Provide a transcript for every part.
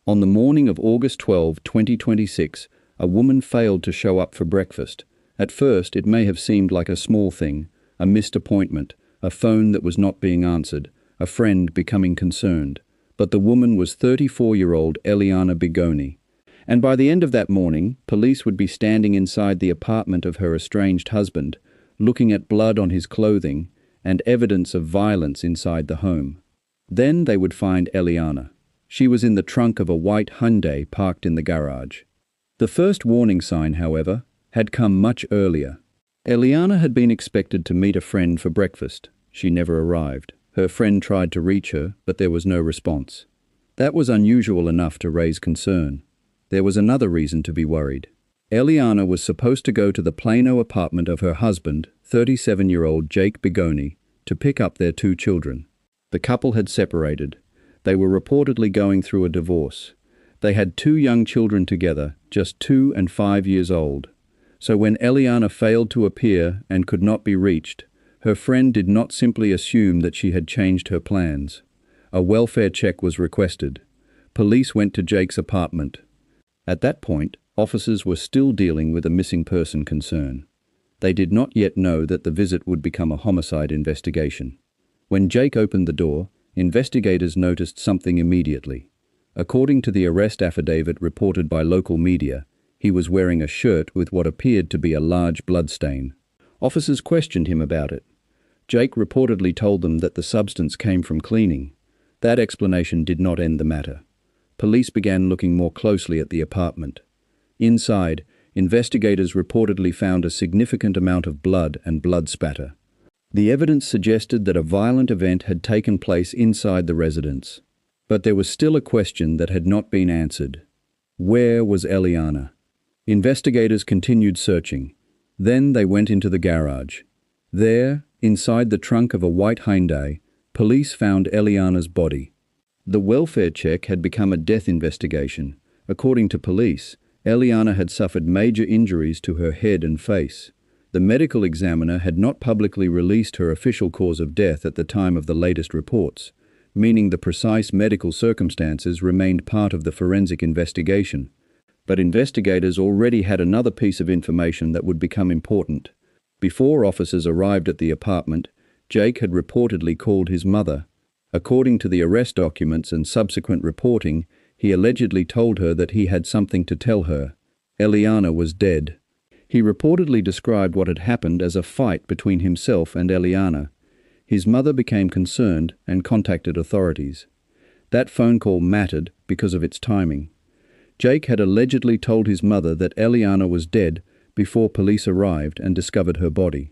On the morning of August 12, 2026, a woman failed to show up for breakfast. At first, it may have seemed like a small thing, a missed appointment, a phone that was not being answered, a friend becoming concerned. But the woman was 34-year-old Eliana Bigoni. And by the end of that morning, police would be standing inside the apartment of her estranged husband, looking at blood on his clothing and evidence of violence inside the home. Then they would find Eliana. She was in the trunk of a white Hyundai parked in the garage. The first warning sign, however, had come much earlier. Eliana had been expected to meet a friend for breakfast. She never arrived. Her friend tried to reach her, but there was no response. That was unusual enough to raise concern. There was another reason to be worried. Eliana was supposed to go to the Plano apartment of her husband, 37-year-old Jake Bigoni, to pick up their 2 children. The couple had separated. They were reportedly going through a divorce. They had 2 young children together, just 2 and 5 years old. So when Eliana failed to appear and could not be reached, her friend did not simply assume that she had changed her plans. A welfare check was requested. Police went to Jake's apartment. At that point, officers were still dealing with a missing person concern. They did not yet know that the visit would become a homicide investigation. When Jake opened the door, investigators noticed something immediately. According to the arrest affidavit reported by local media, he was wearing a shirt with what appeared to be a large bloodstain. Officers questioned him about it. Jake reportedly told them that the substance came from cleaning. That explanation did not end the matter. Police began looking more closely at the apartment. Inside, investigators reportedly found a significant amount of blood and blood spatter. The evidence suggested that a violent event had taken place inside the residence. But there was still a question that had not been answered. Where was Eliana? Investigators continued searching. Then they went into the garage. There, inside the trunk of a white Hyundai, police found Eliana's body. The welfare check had become a death investigation. According to police, Eliana had suffered major injuries to her head and face. The medical examiner had not publicly released her official cause of death at the time of the latest reports, meaning the precise medical circumstances remained part of the forensic investigation. But investigators already had another piece of information that would become important. Before officers arrived at the apartment, Jake had reportedly called his mother. According to the arrest documents and subsequent reporting, he allegedly told her that he had something to tell her. Eliana was dead. He reportedly described what had happened as a fight between himself and Eliana. His mother became concerned and contacted authorities. That phone call mattered because of its timing. Jake had allegedly told his mother that Eliana was dead before police arrived and discovered her body.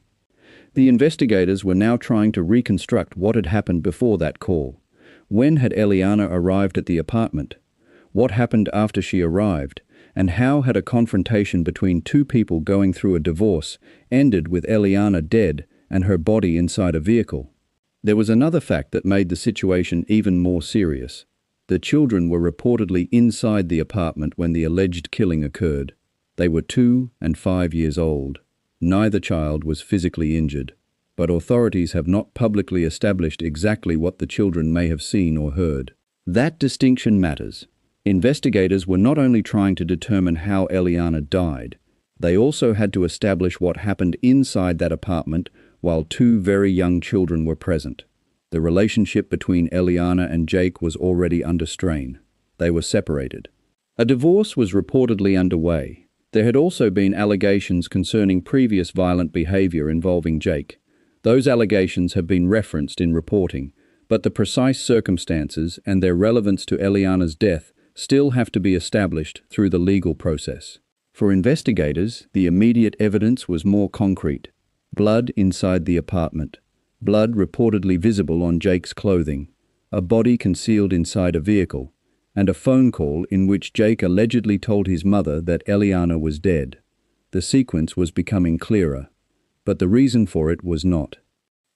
The investigators were now trying to reconstruct what had happened before that call. When had Eliana arrived at the apartment? What happened after she arrived? And how had a confrontation between 2 people going through a divorce ended with Eliana dead and her body inside a vehicle? There was another fact that made the situation even more serious. The children were reportedly inside the apartment when the alleged killing occurred. They were 2 and 5 years old. Neither child was physically injured, but authorities have not publicly established exactly what the children may have seen or heard. That distinction matters. Investigators were not only trying to determine how Eliana died, they also had to establish what happened inside that apartment while 2 very young children were present. The relationship between Eliana and Jake was already under strain. They were separated. A divorce was reportedly underway. There had also been allegations concerning previous violent behavior involving Jake. Those allegations have been referenced in reporting, but the precise circumstances and their relevance to Eliana's death still have to be established through the legal process. For investigators, the immediate evidence was more concrete. Blood inside the apartment. Blood reportedly visible on Jake's clothing. A body concealed inside a vehicle. And a phone call in which Jake allegedly told his mother that Eliana was dead. The sequence was becoming clearer, but the reason for it was not.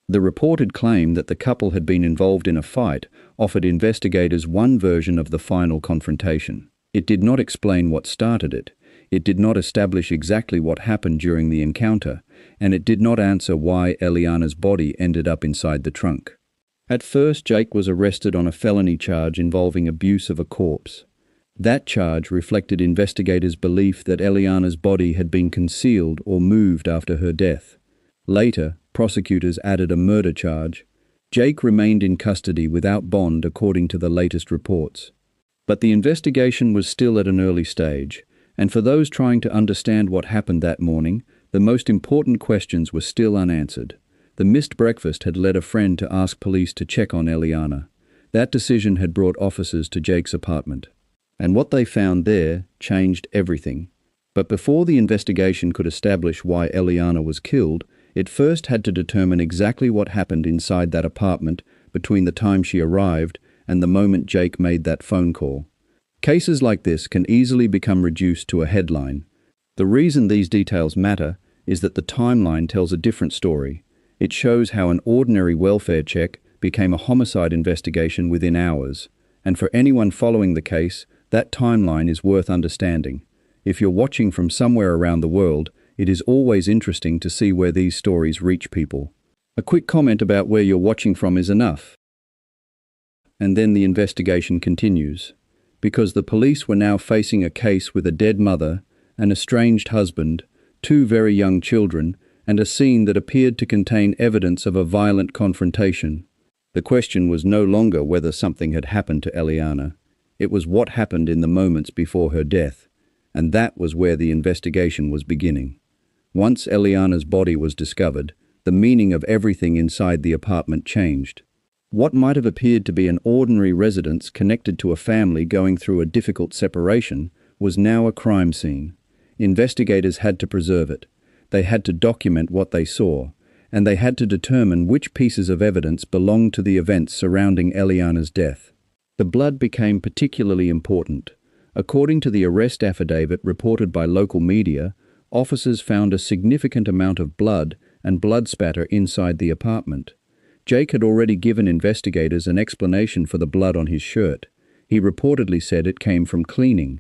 The reported claim that the couple had been involved in a fight offered investigators one version of the final confrontation. It did not explain what started it. It did not establish exactly what happened during the encounter, and it did not answer why Eliana's body ended up inside the trunk. At first, Jake was arrested on a felony charge involving abuse of a corpse. That charge reflected investigators' belief that Eliana's body had been concealed or moved after her death. Later, prosecutors added a murder charge. Jake remained in custody without bond according to the latest reports. But the investigation was still at an early stage, and for those trying to understand what happened that morning, the most important questions were still unanswered. The missed breakfast had led a friend to ask police to check on Eliana. That decision had brought officers to Jake's apartment. And what they found there changed everything. But before the investigation could establish why Eliana was killed, it first had to determine exactly what happened inside that apartment between the time she arrived and the moment Jake made that phone call. Cases like this can easily become reduced to a headline. The reason these details matter is that the timeline tells a different story. It shows how an ordinary welfare check became a homicide investigation within hours. And for anyone following the case, that timeline is worth understanding. If you're watching from somewhere around the world, it is always interesting to see where these stories reach people. A quick comment about where you're watching from is enough. And then the investigation continues. Because the police were now facing a case with a dead mother, an estranged husband, two very young children, and a scene that appeared to contain evidence of a violent confrontation. The question was no longer whether something had happened to Eliana. It was what happened in the moments before her death, and that was where the investigation was beginning. Once Eliana's body was discovered, the meaning of everything inside the apartment changed. What might have appeared to be an ordinary residence connected to a family going through a difficult separation was now a crime scene. Investigators had to preserve it. They had to document what they saw, and they had to determine which pieces of evidence belonged to the events surrounding Eliana's death. The blood became particularly important. According to the arrest affidavit reported by local media, officers found a significant amount of blood and blood spatter inside the apartment. Jake had already given investigators an explanation for the blood on his shirt. He reportedly said it came from cleaning.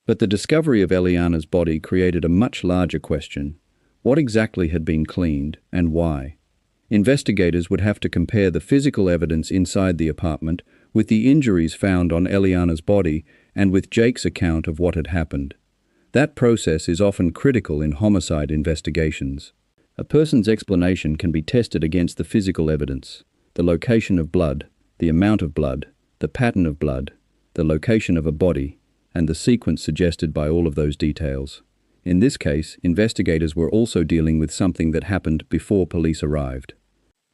But the discovery of Eliana's body created a much larger question. What exactly had been cleaned, and why? Investigators would have to compare the physical evidence inside the apartment with the injuries found on Eliana's body and with Jake's account of what had happened. That process is often critical in homicide investigations. A person's explanation can be tested against the physical evidence, the location of blood, the amount of blood, the pattern of blood, the location of a body, and the sequence suggested by all of those details. In this case, investigators were also dealing with something that happened before police arrived.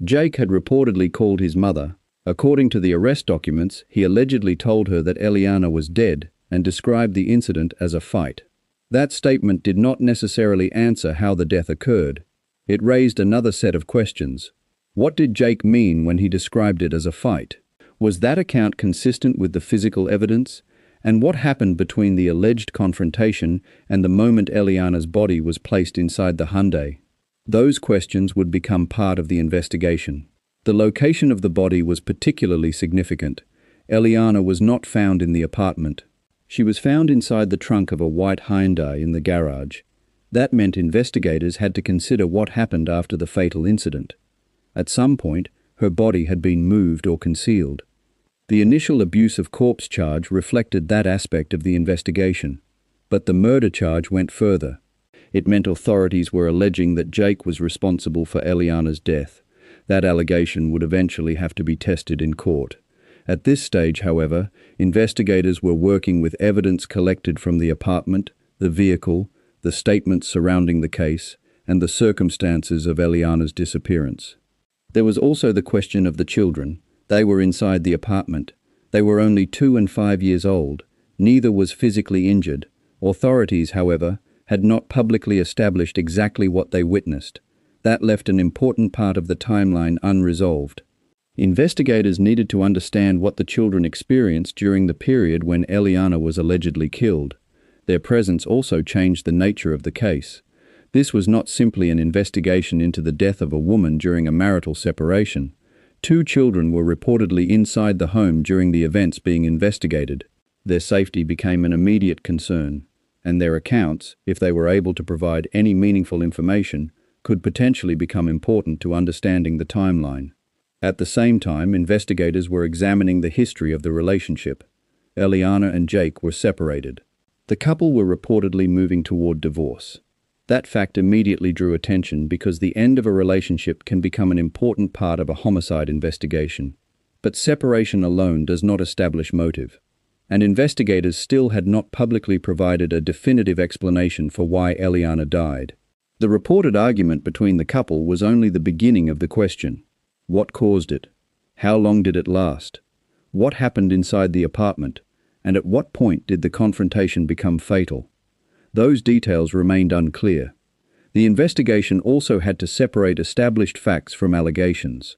Jake had reportedly called his mother. According to the arrest documents, he allegedly told her that Eliana was dead and described the incident as a fight. That statement did not necessarily answer how the death occurred. It raised another set of questions. What did Jake mean when he described it as a fight? Was that account consistent with the physical evidence? And what happened between the alleged confrontation and the moment Eliana's body was placed inside the Hyundai? Those questions would become part of the investigation. The location of the body was particularly significant. Eliana was not found in the apartment. She was found inside the trunk of a white Hyundai in the garage. That meant investigators had to consider what happened after the fatal incident. At some point, her body had been moved or concealed. The initial abuse of corpse charge reflected that aspect of the investigation, but the murder charge went further. It meant authorities were alleging that Jake was responsible for Eliana's death. That allegation would eventually have to be tested in court. At this stage, however, investigators were working with evidence collected from the apartment, the vehicle, the statements surrounding the case, and the circumstances of Eliana's disappearance. There was also the question of the children. They were inside the apartment. They were only 2 and 5 years old. Neither was physically injured. Authorities, however, had not publicly established exactly what they witnessed. That left an important part of the timeline unresolved. Investigators needed to understand what the children experienced during the period when Eliana was allegedly killed. Their presence also changed the nature of the case. This was not simply an investigation into the death of a woman during a marital separation. 2 children were reportedly inside the home during the events being investigated. Their safety became an immediate concern, and their accounts, if they were able to provide any meaningful information, could potentially become important to understanding the timeline. At the same time, investigators were examining the history of the relationship. Eliana and Jake were separated. The couple were reportedly moving toward divorce. That fact immediately drew attention because the end of a relationship can become an important part of a homicide investigation. But separation alone does not establish motive, and investigators still had not publicly provided a definitive explanation for why Eliana died. The reported argument between the couple was only the beginning of the question. What caused it? How long did it last? What happened inside the apartment? And at what point did the confrontation become fatal? Those details remained unclear. The investigation also had to separate established facts from allegations.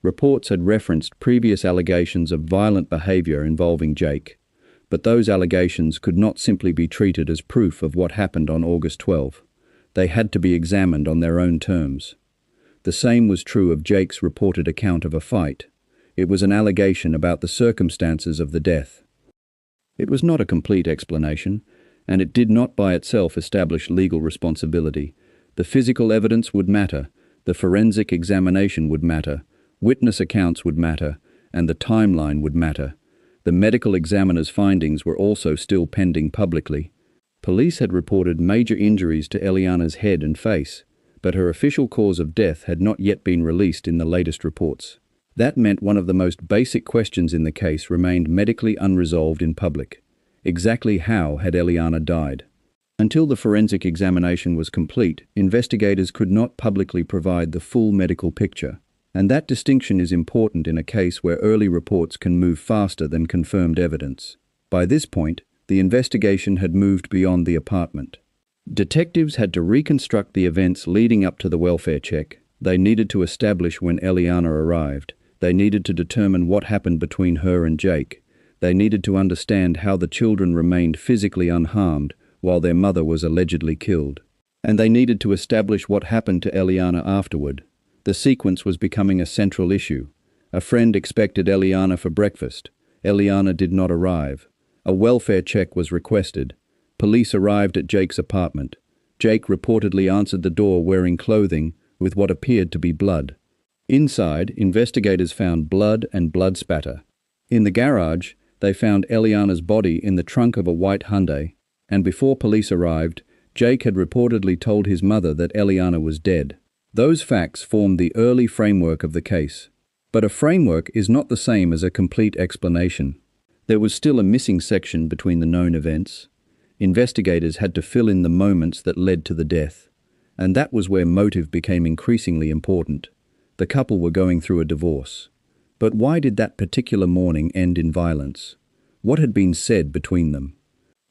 Reports had referenced previous allegations of violent behavior involving Jake, but those allegations could not simply be treated as proof of what happened on August 12. They had to be examined on their own terms. The same was true of Jake's reported account of a fight. It was an allegation about the circumstances of the death. It was not a complete explanation, and it did not by itself establish legal responsibility. The physical evidence would matter, the forensic examination would matter, witness accounts would matter, and the timeline would matter. The medical examiner's findings were also still pending publicly. Police had reported major injuries to Eliana's head and face, but her official cause of death had not yet been released in the latest reports. That meant one of the most basic questions in the case remained medically unresolved in public. Exactly how had Eliana died? Until the forensic examination was complete, investigators could not publicly provide the full medical picture. And that distinction is important in a case where early reports can move faster than confirmed evidence. By this point, the investigation had moved beyond the apartment. Detectives had to reconstruct the events leading up to the welfare check. They needed to establish when Eliana arrived. They needed to determine what happened between her and Jake. They needed to understand how the children remained physically unharmed while their mother was allegedly killed. And they needed to establish what happened to Eliana afterward. The sequence was becoming a central issue. A friend expected Eliana for breakfast. Eliana did not arrive. A welfare check was requested. Police arrived at Jake's apartment. Jake reportedly answered the door wearing clothing with what appeared to be blood. Inside, investigators found blood and blood spatter. In the garage, they found Eliana's body in the trunk of a white Hyundai, and before police arrived, Jake had reportedly told his mother that Eliana was dead. Those facts formed the early framework of the case. But a framework is not the same as a complete explanation. There was still a missing section between the known events. Investigators had to fill in the moments that led to the death. And that was where motive became increasingly important. The couple were going through a divorce. But why did that particular morning end in violence? What had been said between them?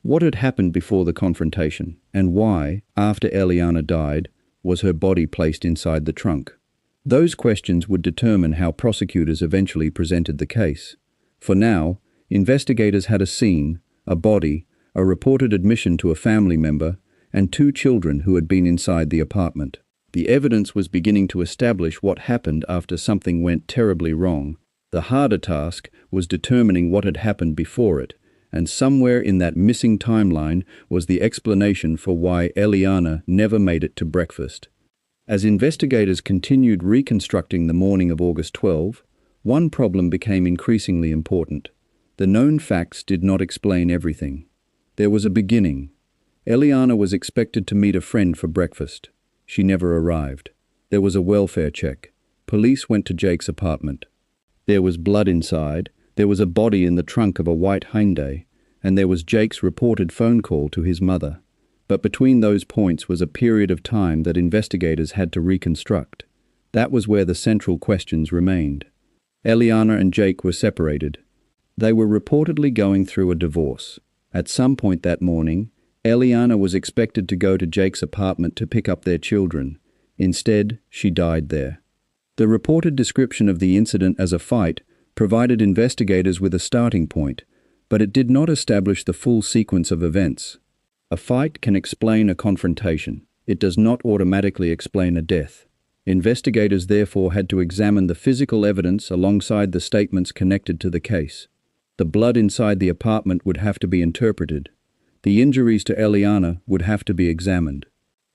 What had happened before the confrontation? And why, after Eliana died, was her body placed inside the trunk? Those questions would determine how prosecutors eventually presented the case. For now, investigators had a scene, a body, a reported admission to a family member, and 2 children who had been inside the apartment. The evidence was beginning to establish what happened after something went terribly wrong. The harder task was determining what had happened before it, and somewhere in that missing timeline was the explanation for why Eliana never made it to breakfast. As investigators continued reconstructing the morning of August 12, one problem became increasingly important. The known facts did not explain everything. There was a beginning. Eliana was expected to meet a friend for breakfast. She never arrived. There was a welfare check. Police went to Jake's apartment. There was blood inside, there was a body in the trunk of a white Hyundai, and there was Jake's reported phone call to his mother. But between those points was a period of time that investigators had to reconstruct. That was where the central questions remained. Eliana and Jake were separated. They were reportedly going through a divorce. At some point that morning, Eliana was expected to go to Jake's apartment to pick up their children. Instead, she died there. The reported description of the incident as a fight provided investigators with a starting point, but it did not establish the full sequence of events. A fight can explain a confrontation. It does not automatically explain a death. Investigators therefore had to examine the physical evidence alongside the statements connected to the case. The blood inside the apartment would have to be interpreted. The injuries to Eliana would have to be examined.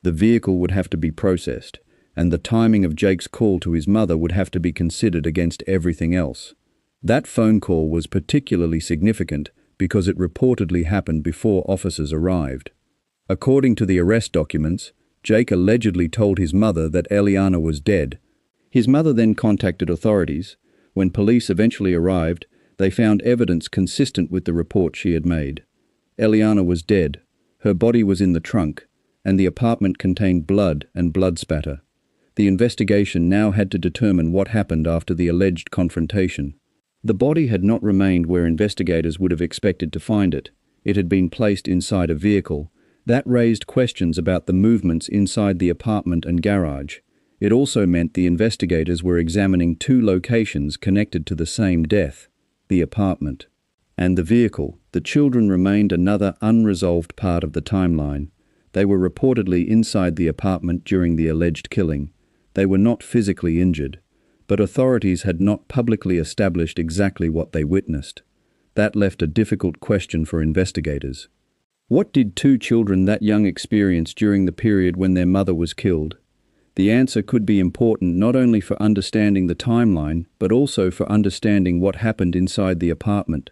The vehicle would have to be processed, and the timing of Jake's call to his mother would have to be considered against everything else. That phone call was particularly significant because it reportedly happened before officers arrived. According to the arrest documents, Jake allegedly told his mother that Eliana was dead. His mother then contacted authorities. When police eventually arrived, they found evidence consistent with the report she had made. Eliana was dead, her body was in the trunk, and the apartment contained blood and blood spatter. The investigation now had to determine what happened after the alleged confrontation. The body had not remained where investigators would have expected to find it. It had been placed inside a vehicle. That raised questions about the movements inside the apartment and garage. It also meant the investigators were examining two locations connected to the same death: the apartment and the vehicle. The children remained another unresolved part of the timeline. They were reportedly inside the apartment during the alleged killing. They were not physically injured, but authorities had not publicly established exactly what they witnessed. That left a difficult question for investigators. What did two children that young experience during the period when their mother was killed? The answer could be important not only for understanding the timeline, but also for understanding what happened inside the apartment.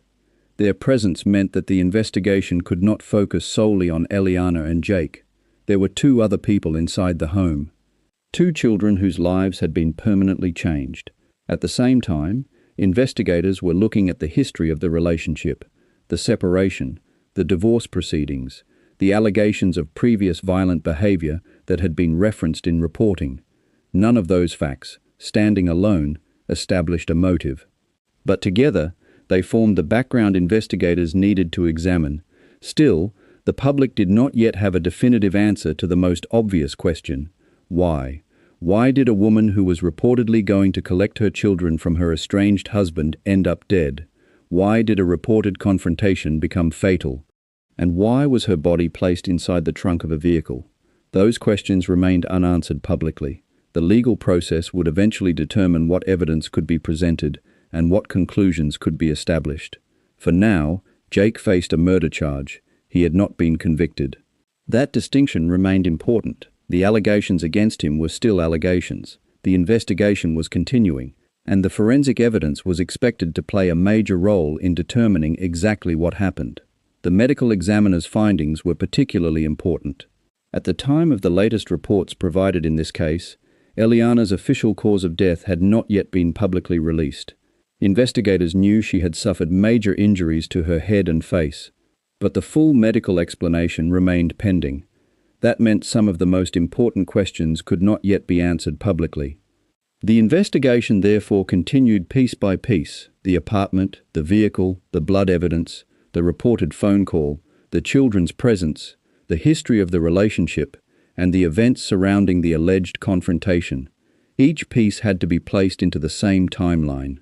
Their presence meant that the investigation could not focus solely on Eliana and Jake. There were two other people inside the home. Two children whose lives had been permanently changed. At the same time, investigators were looking at the history of the relationship, the separation, the divorce proceedings, the allegations of previous violent behavior that had been referenced in reporting. None of those facts, standing alone, established a motive. But together, they formed the background investigators needed to examine. Still, the public did not yet have a definitive answer to the most obvious question: why? Why did a woman who was reportedly going to collect her children from her estranged husband end up dead? Why did a reported confrontation become fatal? And why was her body placed inside the trunk of a vehicle? Those questions remained unanswered publicly. The legal process would eventually determine what evidence could be presented and what conclusions could be established. For now, Jake faced a murder charge. He had not been convicted. That distinction remained important. The allegations against him were still allegations. The investigation was continuing, and the forensic evidence was expected to play a major role in determining exactly what happened. The medical examiner's findings were particularly important. At the time of the latest reports provided in this case, Eliana's official cause of death had not yet been publicly released. Investigators knew she had suffered major injuries to her head and face, but the full medical explanation remained pending. That meant some of the most important questions could not yet be answered publicly. The investigation therefore continued piece by piece: the apartment, the vehicle, the blood evidence, the reported phone call, the children's presence, the history of the relationship, and the events surrounding the alleged confrontation. Each piece had to be placed into the same timeline.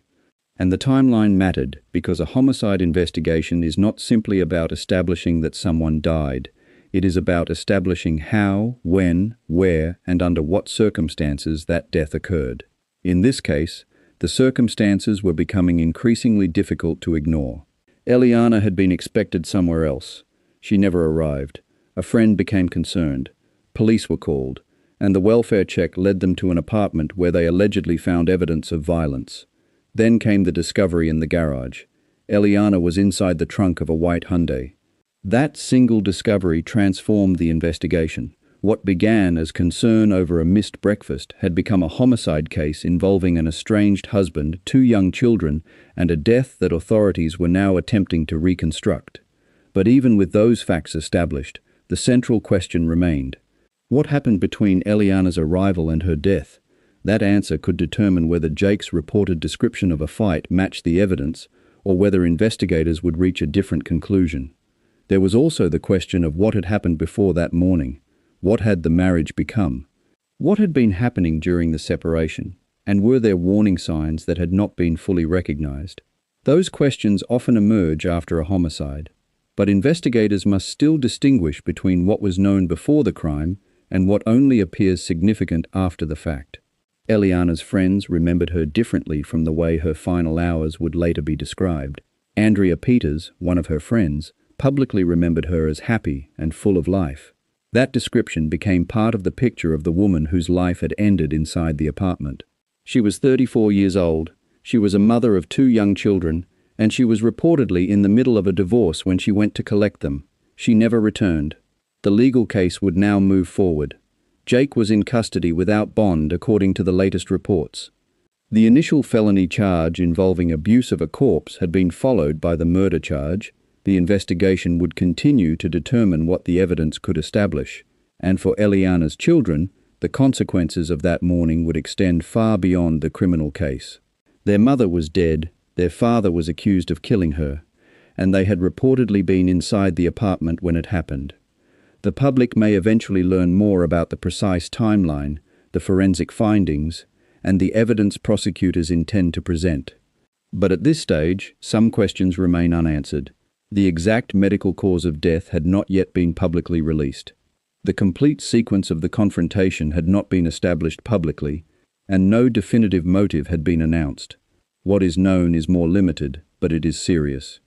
And the timeline mattered because a homicide investigation is not simply about establishing that someone died. It is about establishing how, when, where, and under what circumstances that death occurred. In this case, the circumstances were becoming increasingly difficult to ignore. Eliana had been expected somewhere else. She never arrived. A friend became concerned. Police were called, and the welfare check led them to an apartment where they allegedly found evidence of violence. Then came the discovery in the garage. Eliana was inside the trunk of a white Hyundai. That single discovery transformed the investigation. What began as concern over a missed breakfast had become a homicide case involving an estranged husband, two young children, and a death that authorities were now attempting to reconstruct. But even with those facts established, the central question remained: what happened between Eliana's arrival and her death? That answer could determine whether Jake's reported description of a fight matched the evidence, or whether investigators would reach a different conclusion. There was also the question of what had happened before that morning. What had the marriage become? What had been happening during the separation? And were there warning signs that had not been fully recognized? Those questions often emerge after a homicide, but investigators must still distinguish between what was known before the crime and what only appears significant after the fact. Eliana's friends remembered her differently from the way her final hours would later be described. Andrea Peters, one of her friends, publicly remembered her as happy and full of life. That description became part of the picture of the woman whose life had ended inside the apartment. She was 34 years old. She was a mother of two young children, and she was reportedly in the middle of a divorce when she went to collect them. She never returned. The legal case would now move forward. Jake was in custody without bond, according to the latest reports. The initial felony charge involving abuse of a corpse had been followed by the murder charge. The investigation would continue to determine what the evidence could establish, and for Eliana's children, the consequences of that morning would extend far beyond the criminal case. Their mother was dead, their father was accused of killing her, and they had reportedly been inside the apartment when it happened. The public may eventually learn more about the precise timeline, the forensic findings, and the evidence prosecutors intend to present. But at this stage, some questions remain unanswered. The exact medical cause of death had not yet been publicly released. The complete sequence of the confrontation had not been established publicly, and no definitive motive had been announced. What is known is more limited, but it is serious.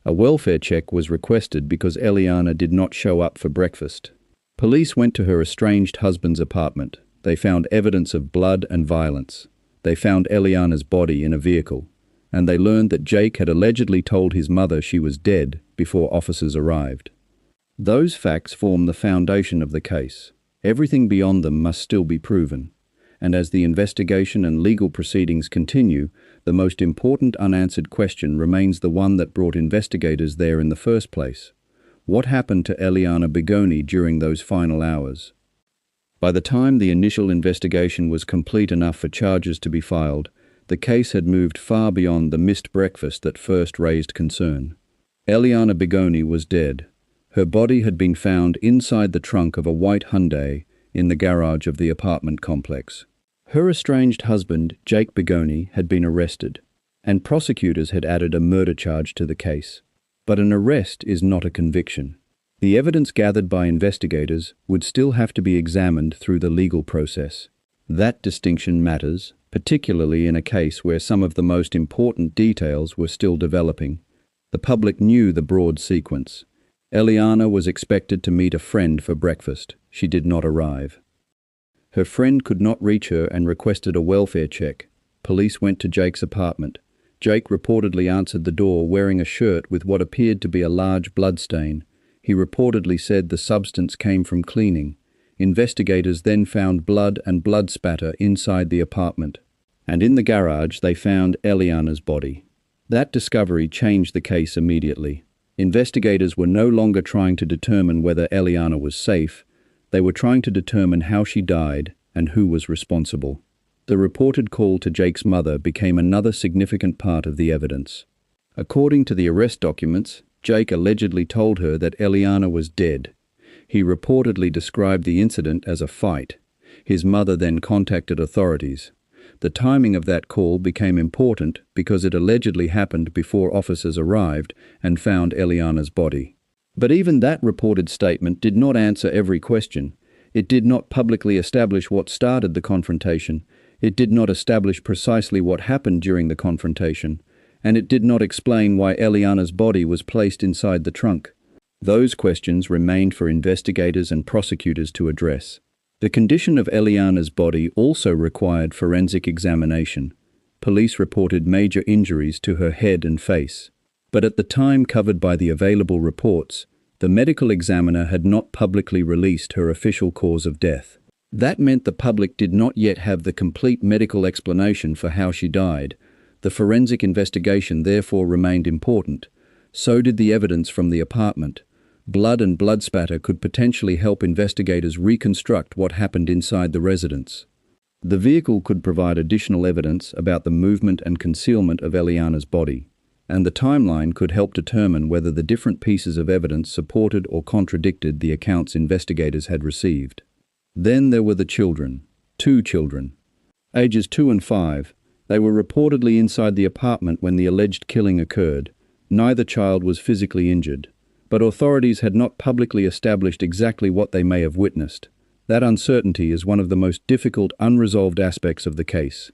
A welfare check was requested because Eliana did not show up for breakfast. Police went to her estranged husband's apartment. They found evidence of blood and violence. They found Eliana's body in a vehicle, and they learned that Jake had allegedly told his mother she was dead before officers arrived. Those facts form the foundation of the case. Everything beyond them must still be proven. And as the investigation and legal proceedings continue, the most important unanswered question remains the one that brought investigators there in the first place. What happened to Eliana Bigoni during those final hours? By the time the initial investigation was complete enough for charges to be filed, the case had moved far beyond the missed breakfast that first raised concern. Eliana Bigoni was dead. Her body had been found inside the trunk of a white Hyundai in the garage of the apartment complex. Her estranged husband, Jake Bigoni, had been arrested, and prosecutors had added a murder charge to the case. But an arrest is not a conviction. The evidence gathered by investigators would still have to be examined through the legal process. That distinction matters, particularly in a case where some of the most important details were still developing. The public knew the broad sequence. Eliana was expected to meet a friend for breakfast. She did not arrive. Her friend could not reach her and requested a welfare check. Police went to Jake's apartment. Jake reportedly answered the door wearing a shirt with what appeared to be a large blood stain. He reportedly said the substance came from cleaning. Investigators then found blood and blood spatter inside the apartment, and in the garage they found Eliana's body. That discovery changed the case immediately. Investigators were no longer trying to determine whether Eliana was safe. They were trying to determine how she died and who was responsible. The reported call to Jake's mother became another significant part of the evidence. According to the arrest documents, Jake allegedly told her that Eliana was dead. He reportedly described the incident as a fight. His mother then contacted authorities. The timing of that call became important because it allegedly happened before officers arrived and found Eliana's body. But even that reported statement did not answer every question. It did not publicly establish what started the confrontation. It did not establish precisely what happened during the confrontation. And it did not explain why Eliana's body was placed inside the trunk. Those questions remained for investigators and prosecutors to address. The condition of Eliana's body also required forensic examination. Police reported major injuries to her head and face. But at the time covered by the available reports, the medical examiner had not publicly released her official cause of death. That meant the public did not yet have the complete medical explanation for how she died. The forensic investigation therefore remained important. So did the evidence from the apartment. Blood and blood spatter could potentially help investigators reconstruct what happened inside the residence. The vehicle could provide additional evidence about the movement and concealment of Eliana's body, and the timeline could help determine whether the different pieces of evidence supported or contradicted the accounts investigators had received. Then there were the children. 2 children. Ages 2 and 5. They were reportedly inside the apartment when the alleged killing occurred. Neither child was physically injured, but authorities had not publicly established exactly what they may have witnessed. That uncertainty is one of the most difficult unresolved aspects of the case.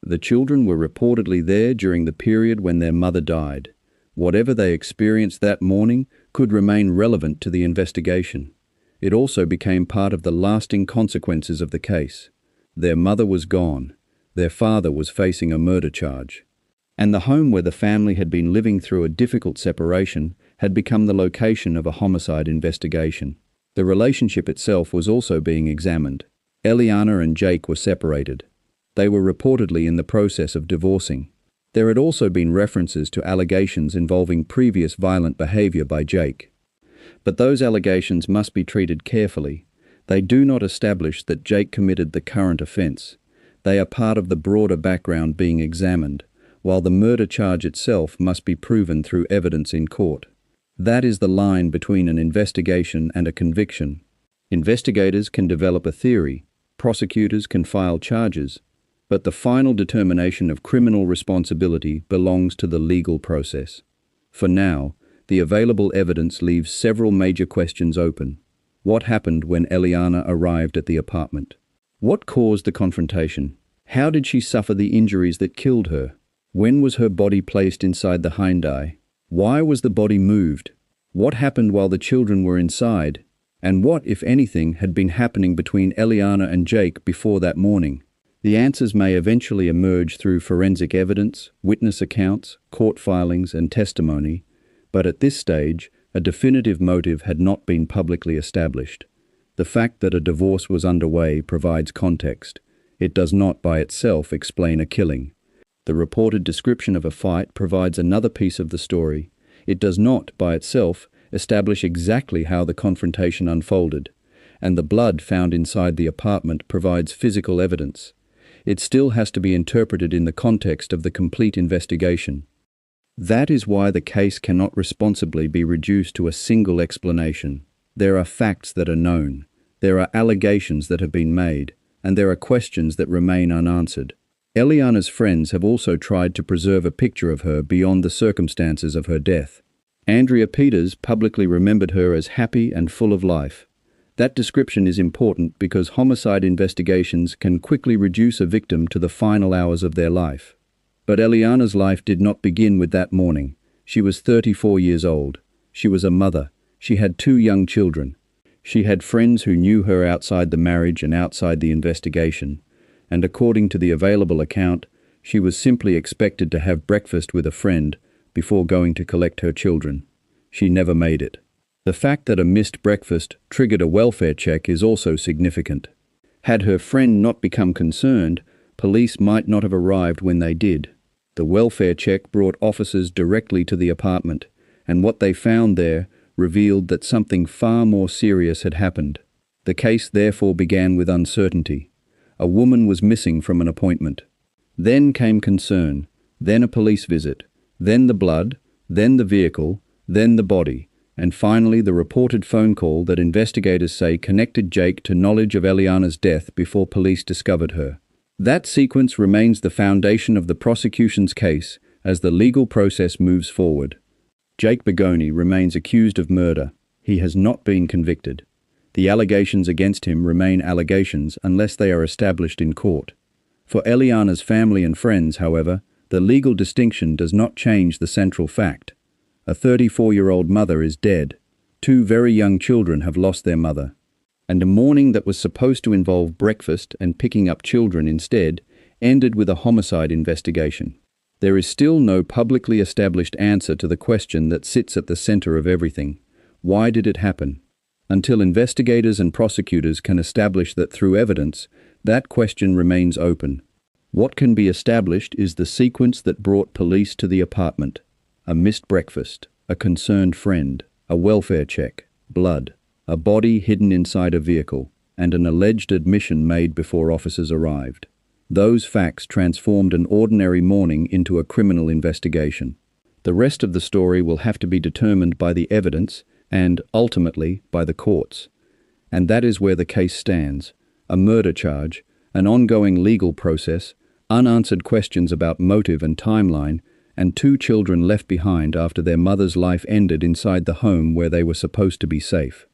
The children were reportedly there during the period when their mother died. Whatever they experienced that morning could remain relevant to the investigation. It also became part of the lasting consequences of the case. Their mother was gone. Their father was facing a murder charge. And the home where the family had been living through a difficult separation had become the location of a homicide investigation. The relationship itself was also being examined. Eliana and Jake were separated. They were reportedly in the process of divorcing. There had also been references to allegations involving previous violent behavior by Jake. But those allegations must be treated carefully. They do not establish that Jake committed the current offense. They are part of the broader background being examined, while the murder charge itself must be proven through evidence in court. That is the line between an investigation and a conviction. Investigators can develop a theory, prosecutors can file charges, but the final determination of criminal responsibility belongs to the legal process. For now, the available evidence leaves several major questions open. What happened when Eliana arrived at the apartment? What caused the confrontation? How did she suffer the injuries that killed her? When was her body placed inside the Hyundai? Why was the body moved? What happened while the children were inside? And what, if anything, had been happening between Eliana and Jake before that morning? The answers may eventually emerge through forensic evidence, witness accounts, court filings, and testimony, but at this stage, a definitive motive had not been publicly established. The fact that a divorce was underway provides context. It does not by itself explain a killing. The reported description of a fight provides another piece of the story. It does not, by itself, establish exactly how the confrontation unfolded, and the blood found inside the apartment provides physical evidence. It still has to be interpreted in the context of the complete investigation. That is why the case cannot responsibly be reduced to a single explanation. There are facts that are known, there are allegations that have been made, and there are questions that remain unanswered. Eliana's friends have also tried to preserve a picture of her beyond the circumstances of her death. Andrea Peters publicly remembered her as happy and full of life. That description is important because homicide investigations can quickly reduce a victim to the final hours of their life. But Eliana's life did not begin with that morning. She was 34 years old. She was a mother. She had 2 young children. She had friends who knew her outside the marriage and outside the investigation. And according to the available account, she was simply expected to have breakfast with a friend before going to collect her children. She never made it. The fact that a missed breakfast triggered a welfare check is also significant. Had her friend not become concerned, police might not have arrived when they did. The welfare check brought officers directly to the apartment, and what they found there revealed that something far more serious had happened. The case therefore began with uncertainty. A woman was missing from an appointment. Then came concern, then a police visit, then the blood, then the vehicle, then the body, and finally the reported phone call that investigators say connected Jake to knowledge of Eliana's death before police discovered her. That sequence remains the foundation of the prosecution's case as the legal process moves forward. Jake Bigoni remains accused of murder. He has not been convicted. The allegations against him remain allegations unless they are established in court. For Eliana's family and friends, however, the legal distinction does not change the central fact. A 34-year-old mother is dead. 2 very young children have lost their mother. And a morning that was supposed to involve breakfast and picking up children instead ended with a homicide investigation. There is still no publicly established answer to the question that sits at the center of everything. Why did it happen? Until investigators and prosecutors can establish that through evidence, that question remains open. What can be established is the sequence that brought police to the apartment. A missed breakfast, a concerned friend, a welfare check, blood, a body hidden inside a vehicle, and an alleged admission made before officers arrived. Those facts transformed an ordinary morning into a criminal investigation. The rest of the story will have to be determined by the evidence and, ultimately, by the courts. And that is where the case stands. A murder charge, an ongoing legal process, unanswered questions about motive and timeline, and 2 children left behind after their mother's life ended inside the home where they were supposed to be safe.